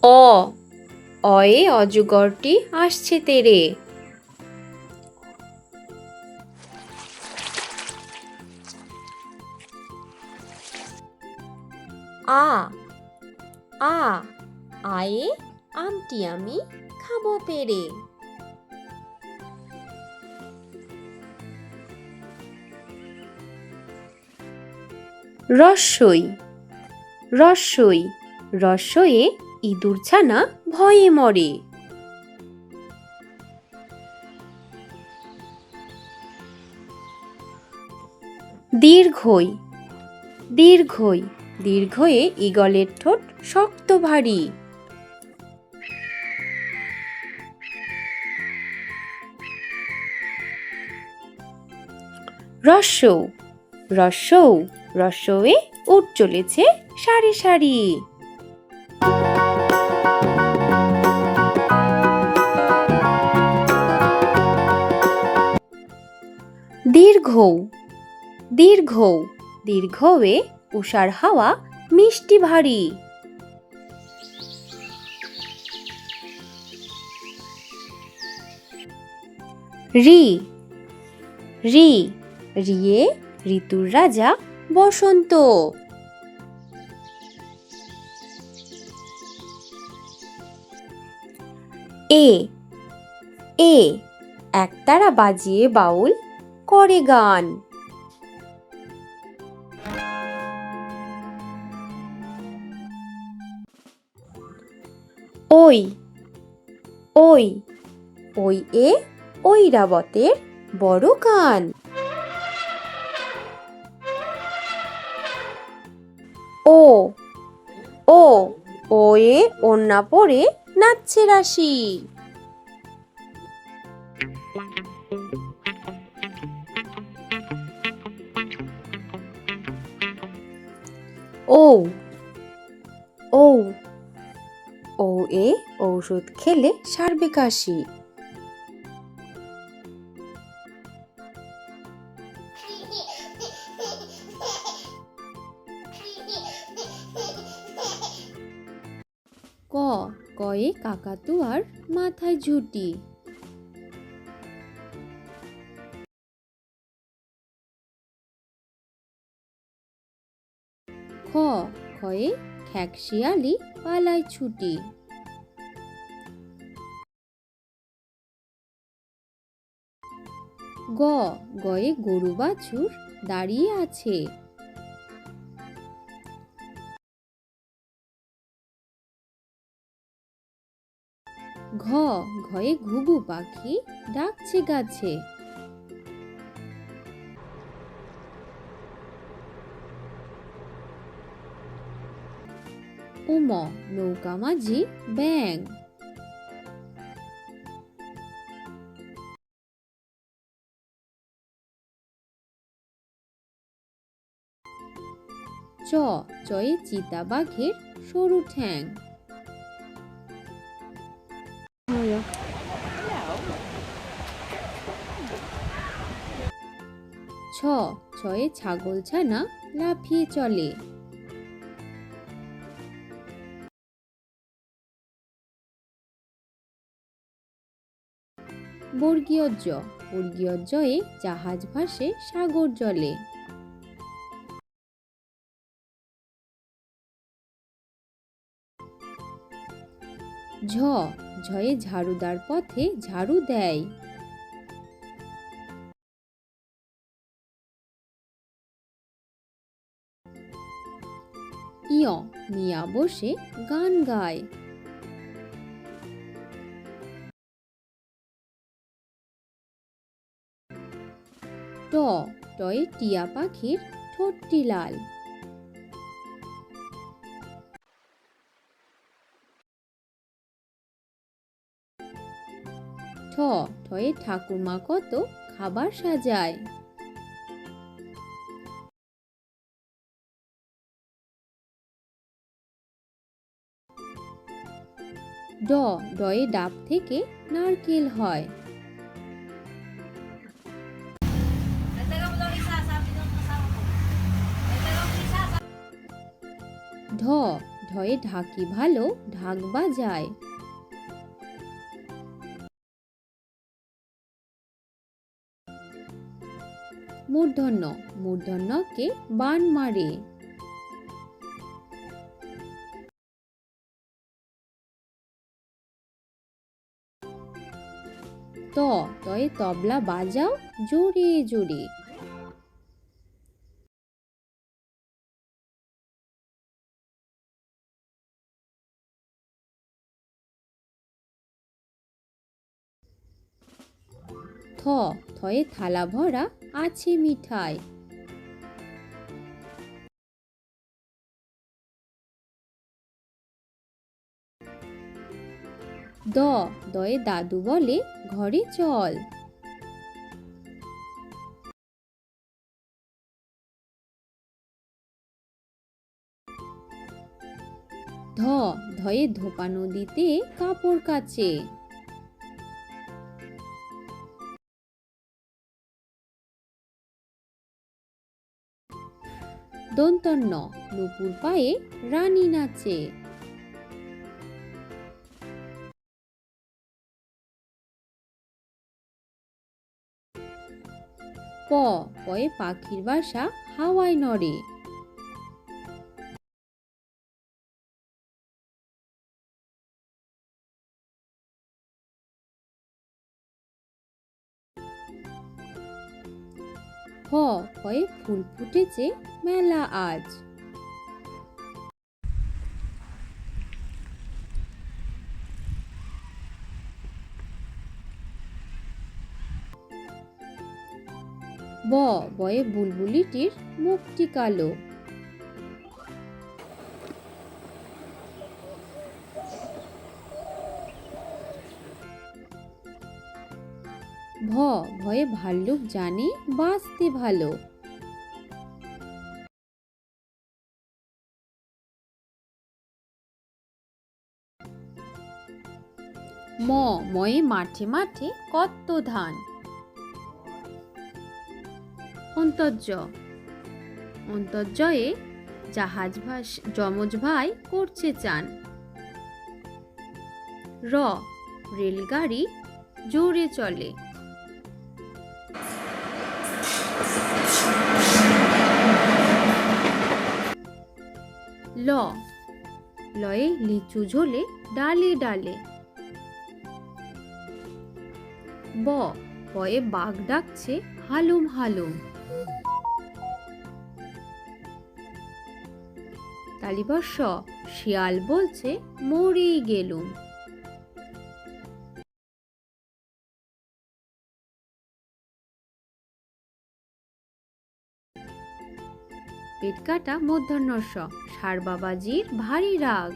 অ, অয়ে অজগরটি আসছে তেড়ে। আ, আ, আয়ে আমটি আমি খাবো পেড়ে। রস্বই, রস্বই, রস্বয়ে ইঁদুর ছানা ভয়ে মরে। দীর্ঘই, দীর্ঘই, দীর্ঘয়ে ঈগলের ঠোঁট শক্ত ভারী। রস্যৌ, রস্যৌ, রস্যৌয়ে উট চলেছে সারি সারি। দীর্ঘৌ, দীর্ঘৌ, দীর্ঘয়ে উষার হাওয়া মিষ্টি ভারী। রি, রি, রিয়ে ঋতুর রাজা বসন্ত। এ, এ, একতারা বাজিয়ে বাউল করে গান। ওই, ওই, ওই এ ঐরাবতের বড় কান। ও, ও, ওয়ে ওড়না পরে নাচছে রাশি। ও, ও, ও এ ঔষধ খেলে সারবে কাশি। ক, কয়ে কাকাতুয়ার মাথায় ঝুঁটি। খ, খয়ে খ্যাকশিয়ালি পালায় ছুটি। গ, গয়ে গরু বাছুর দাঁড়িয়ে আছে। ঘ, ঘয়ে ঘুঘু পাখি ডাকছে গাছে। উম, নৌকা মাঝি ব্যাং। চ, চয়ে চিতা বাঘের সরু ঠ্যাং। ছ, ছয়ে ছাগল ছানা লাফিয়ে চলে। বর্গীয় জ, বর্গীয় জয়ে জাহাজ ভাসে সাগর জলে। ঝ, ঝয়ে ঝাড়ুদার পথে ঝাড়ু দেয়। ইয়, মিয়া বসে গান গায়। ট, টয়ে টিয়া পাখির ঠোঁটটি লাল। ঠ, ঠয়ে ঠাকুরমা কত খাবার সাজায়। ড, ডয়ে ডাব থেকে নারকেল হয়। ঢ, ঢয়ে ঢাকি ভালো, ঢাক বাজায়। মূর্ধন্য, মূর্ধন্যকে বান মারে। তয়ে তবলা বাজাও জোরে জোরে। থয়ে থালা ভরা আছে মিঠাই। দয়ে দাদু বলে ঘরে চল। ধয়ে ধোপা নদীতে কাপড় কাচে। দন্তন্য, নুপুর পায়ে রানী নাচে। পয়ে পাখির বাসা হাওয়ায় নড়ে। হয়ে ফুল ফুটেছে মেলা আজ। বয়ে বুলবুলিটির মুখটি কালো। ভয়ে ভাল্লুক জানে বাঁচতে ভালো। ময়ে মাঠে মাঠে কত ধান। অন্তর্জয়ে জাহাজ যমজ ভাই করছে চান। রেলগাড়ি জোরে চলে। লয়ে লিচু ঝোলে ডালে ডালে। বয়ে বাঘ ডাকছে হালুম হালুম। তালিবর্ষ শিয়াল বলছে মরেই গেলুম। পেট কাটা মূর্ধন্যস্ব, ষাঁড় বাবাজির ভারী রাগ।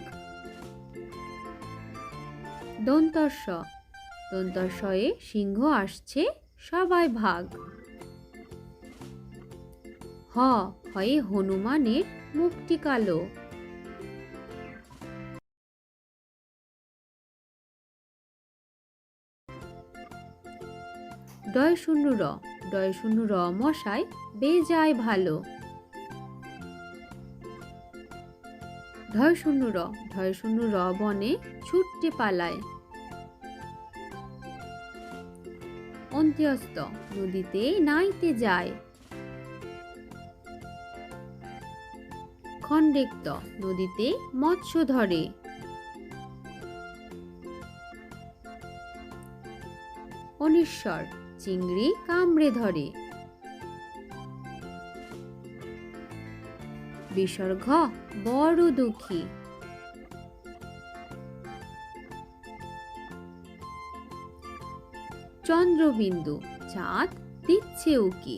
দন্তস্বয়ে সিংহ আসছে সবাই ভাগ। হয়ে হনুমানের মুখটি কালো। ডয় শূন্য র মশাই বেজায় ভালো। ঢয় শূন্য র বনে ছুটতে পালায়। অন্ত্যস্ত, নদীতে নাইতে যায়। খণ্ডেক্ত, নদীতে মৎস্য ধরে। অনিশ্বর, চিংড়ি কামড়ে ধরে। বিসর্গ, বড় দুঃখী। চন্দ্রবিন্দু, চাঁদ দিচ্ছে উকি।